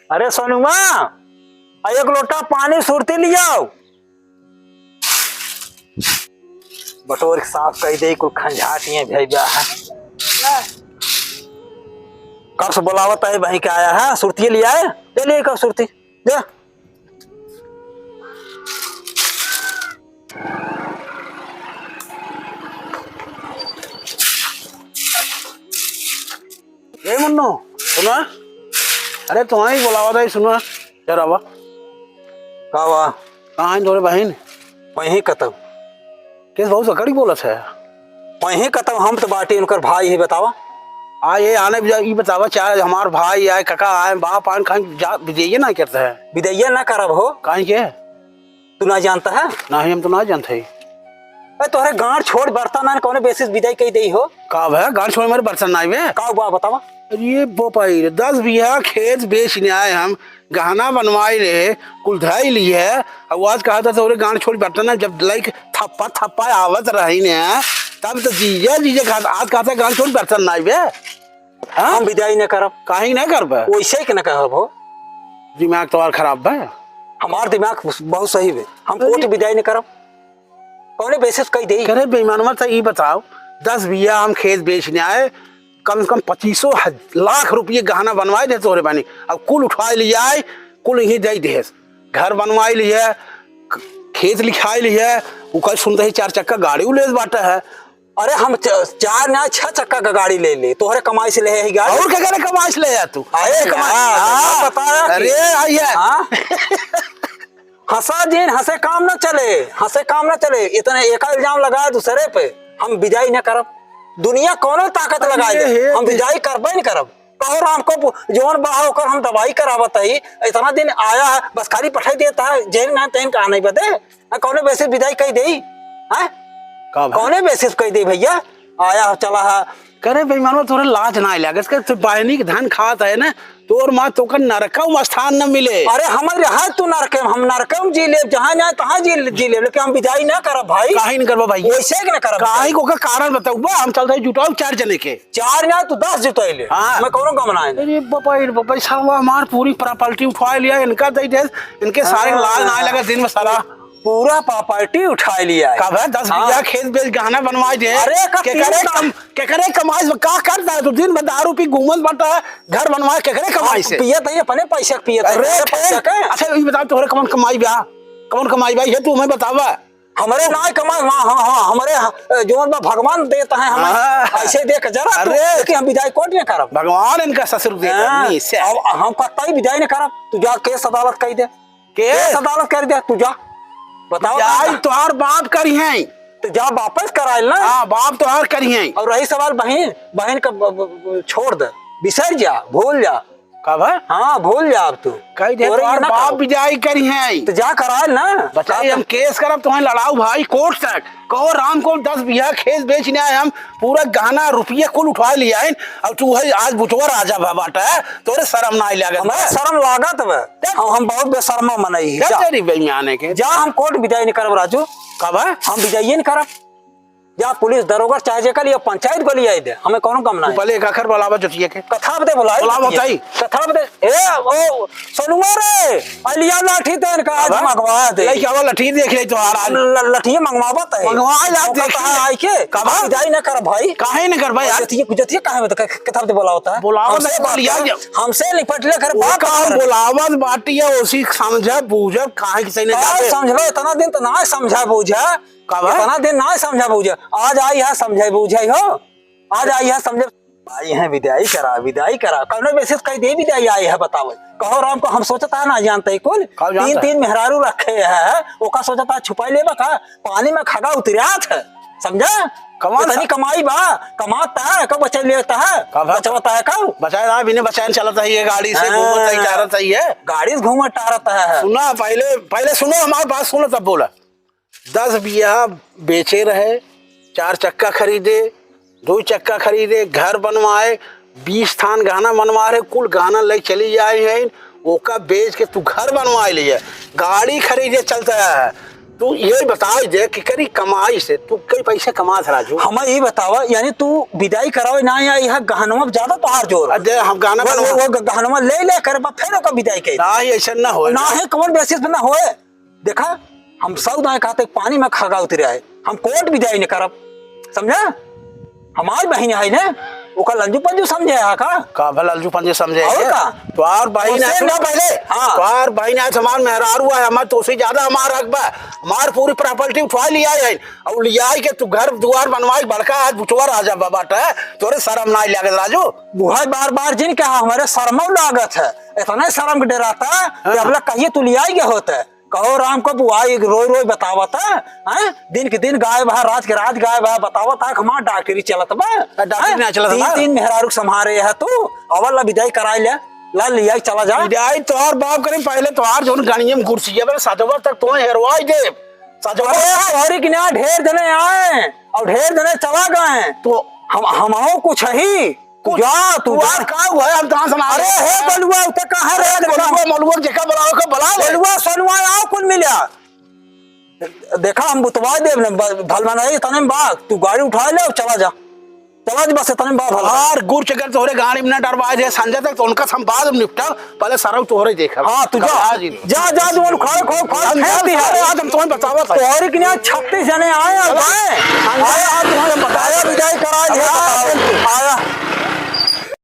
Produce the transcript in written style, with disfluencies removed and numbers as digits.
अरे सोनुमा, एक लोटा पानी सुरती लियाओ। बटोर साफ कर दे, कुल खंजाटियां भेजा है। कब से बोलावत है भाई, क्या आया है? सुरती लिया है, ले ले कब सुरती ले। ए मुन्नो सुनो, अरे तुम्हारी बोलावा था, सुनो जरा वाह। कहा कहाँ है तोरे बहन? वहीं कतम किस बहुत सकड़ी बोलत है? वहीं कतम, हम तो बाटी उनकर भाई ही। बतावा आ ये आने ये बतावा, चाहे हमार भाई आए, काका आए, बाप आए, कहीं जा विदेय ना करता है? विदैया ना करब हो, कहीं के तू ना जानता है? नहीं, हम तो ना जानते ही। तोहरे गांड छोड़ बर्तन ना कौन बेसिस विदाई कही दई हो? कब है गांड छोड़ मेरे बर्तन ना में? का हुआ बतावा। ये बोपाई 10 बीघा खेत बेचने आए हम, गहना बनवाई रहे, कुलधाई ली है। अब आज कहा था तोरे गांड छोड़ बर्तन है, जब लाइक थप्पा थप्पा आवत रही ने तब तो जीजे जीजे कहा, आज कहा था गांड छोड़ बर्तन ना बे। हम विदाई न करब, कहीं नहीं कर बे, वैसे के न कहब हो। दिमाग तो और खराब है। हमार दिमाग बहुत सही है, हम कोर्ट विदाई न करब। कौन बेसिस कही दई? करे बेईमान मत ये बताओ, 10 बीघा हम खेत बेचने आए, कम से कम 25 लाख रुपये गहना बनवाए थे तोरे बनी। अब कुल उठवाई लिया है, कुल यही दे दे, घर बनवाई लिया, खेत लिखाई लिया, वो कल सुनते ही 4 चक्का गाड़ी ले बाटा है। अरे हम 4 ना 6 चक्का का गाड़ी ले ले, तोहरे कमाई से ले है गाड़ी। और क्या करे कमाई से ले जा तू? अरे कमाई बता। अरे हंसा जिन हंसे काम न चले, हंसे काम न चले। इतना एक इल्जाम लगाया दूसरे पे, हम विदाई न करब। दुनिया कौनो ताकत लगाए, हम विदाई करबे नहीं करब। कहो राम को जोन बहा होकर हम दवाई करावत है, इतना दिन आया है बस खाली पठाई देता है, जेन ना तेन का नहीं बदे। कौने बेसिस विदाई कही दई है? कौने बेसिस कही दई भैया? आया चला है करे बेईमान थोड़ा लाज ना लगे, इसके बहनी के धन खात है ना, तोर माँ तो का नरकम स्थान न मिले। अरे हमारे है तू नरकम, हम नरकम जी ले, जहाँ जाए तहाँ जी ले, लेकिन हम विदाई ना करब भाई। काहे नहीं करबा भाई? वैसे कि ना करब? काहे को का कारण बताऊ बा, हम चलते जुटाओ 4 जने के। 4 ना तू 10 जुटाई ले। हाँ। मैं कौन गमना है? अरे बाबा साहब हमार पूरी प्रॉपर्टी उठवा लिया, इनका दे दे, इनके सारे लाज ना लगा दिन में सारा पूरा प्रॉपर्टी उठा लिया है। कब है 10 बीघा खेत बेच गहना बनवाए दे। अरे के करे कमाई का करता है तू? दिन में दारू पी घूमत बाटा है, घर बनवाए के करे कमाई से? पियत है अपने पैसे पियत है। अच्छा ये बताओ तोहरे कौन कमाई बा, कौन कमाई भाई है तू हमें बतावा। हमारे ना कमाई, हमारे जो भगवान देता है हमें ऐसे देख जरा। अरे कि हम विदाई कोर्ट में करब, भगवान इनका ससुर दे से हम कतई विदाई नहीं करब। तू जा केस अदालत कर दे, केस अदालत कर दे, तू जा। बताओ जाई तोहार बाप करी है तो जा वापस कराए ना। हाँ बाप तोहार करी है। और रही सवाल बहन, बहन का छोड़ दे, बिसर जा, भूल जा। कब है? हाँ भूल जा अब तू। कही दे तोहार बाप विदाई करी है तो जा कराए ना। बचाई हम केस करब तुम्हें लड़ाऊ भाई कोर्ट तक। कहो राम को 10 बीघा खेत बेचने आए हम, पूरा गहना रुपये कुल उठवा लिया है, अब तू है आज बुटवा राजा बाटा है, तोरे शर्म ना लगे? हमें शर्म लागत है, हम बहुत बेशर्मा मनई। तेरी बेईमाने के जा, हम कोर्ट विदाई नहीं करब राजू। कब है? हम विदाई नहीं करब। जा पुलिस दरोगा चाहे जे कल या पंचायत को लिया दे, हमें कौन कम ना है। पहले एक अखर बोलावा जोतिए के कथा बदे बुलाई, बोला बताई कथा बदे। ए ओ सोनुमा रे, अलिया लाठी तेन का आज मंगवा दे। लई क्या लठी देख ले तो आ लठी मंगवावत है, मंगवा ला देख आई के। कब विदाई न कर भाई? काहे न कर भाई? जतिया काहे में कथा बदे बुला होता है? बुलावा लिया हमसे निपट ले कर बात का बुलावा बाटी है, उसी समझा बूझा काहे की सही नहीं समझ लो। इतना दिन तो ना समझा बूझा, इतना दिन ना समझा बूझा, आज आई है समझे बूझे हो, आज आई है समझे आई है। विदाई करा, विदाई करा, कौन बेसिस कही दे विदाई आई है? बताओ। कहो राम को हम सोचता है ना जानते ही कुल 3 मेहरारू रखे है, ओका सोचता छुपाई ले बका, पानी में खगा उतरियात है, समझा? कमाई कमाई बा, कमाता है कब बचा लेता है, बचवाता है कब बचाया बिना बचाने चलता है, ये गाड़ी से घूमता ही टारता ही है, गाड़ी से घूमत टारता है। सुना पहले सुनो हमारी बात सुनो तब बोला। 10 बीघा बेचे रहे, 4 चक्का खरीदे, 2 चक्का खरीदे, घर बनवाए, 20 थान गहना बनवा रहे, कुल गहना ले चली जाए है, ओका बेच के तू घर बनवा लिए, गाड़ी खरीदे चलता है, तू ये बता दे कि करी कमाई से तू कई पैसे कमा था राजू। हमें ये बतावा यानी तू विदाई करावे ना या यह गहनवा ज्यादा तोहार जोर अरे हम गाना वो गहनवा ले कर फिर ओकर विदाई के ना ही ऐसा ना हो ना है कौन बेसिस पे ना होए। देखा हम सब दाएं कहते पानी में खगा उतरे है, हम कोर्ट विदाई नहीं करब, समझा? हमारी बहन है ना ओकर लंजू पंजू समझे का भला लंजू पंजे समझे और का तोहार बहन है उससे ना पहले तोहार बहन है हमार मेहरारू है, हमार तो से ज्यादा हमार हक बा, हमार पूरी प्रॉपर्टी उठवा लिया है और लिया के तू घर द्वार बनवाई बड़का आज बुचवा राजा बाबा तोरे शर्म ना लागत राजू? बुहा बार बार जिन कहा हमारे शर्म लागत है, इतना शर्म के डराता है कि अब कहिए तू लिया गया होता है। कहो राम को बुआई रोज रोज बतावत है, दिन के दिन गाय बहा रात के रात गाय बहा बतावत है, हमार डॉक्टरी चलत बा, डॉक्टरी ना चलत बा। तीन मेहरारू संभारे है तू अवल विदाई कराई ले ला लिया चला जा विदाई तोहार बाप करे पहले तोहार जोन गणियम कुर्सी है सजवा तक तो हेरवाई दे सजवा और कि ना ढेर जने आए और ढेर जने चला गए तो हम कुछ ही तू जा का हुआ हम कहां सुना अरे हे बलुआ उते कहां रे मलुआ जेका बुलाओ का बुला बलुआ सोनुआ आओ कुल मिला देखा हम बुतवा देव भलवा नहीं तने बाग तू गाड़ी उठा ले चला जा बस तने बाग और गुड़ चकर तोरे गाड़ी में ना डरवाए दे संजय तक तो उनका संवाद निपटा पहले सारा तोरे देखा। हां तू जा जोन खो आज हम तुम्हें बतावा तोरे कि 36 जने आए आज तुम्हें बताया विदाई करा आया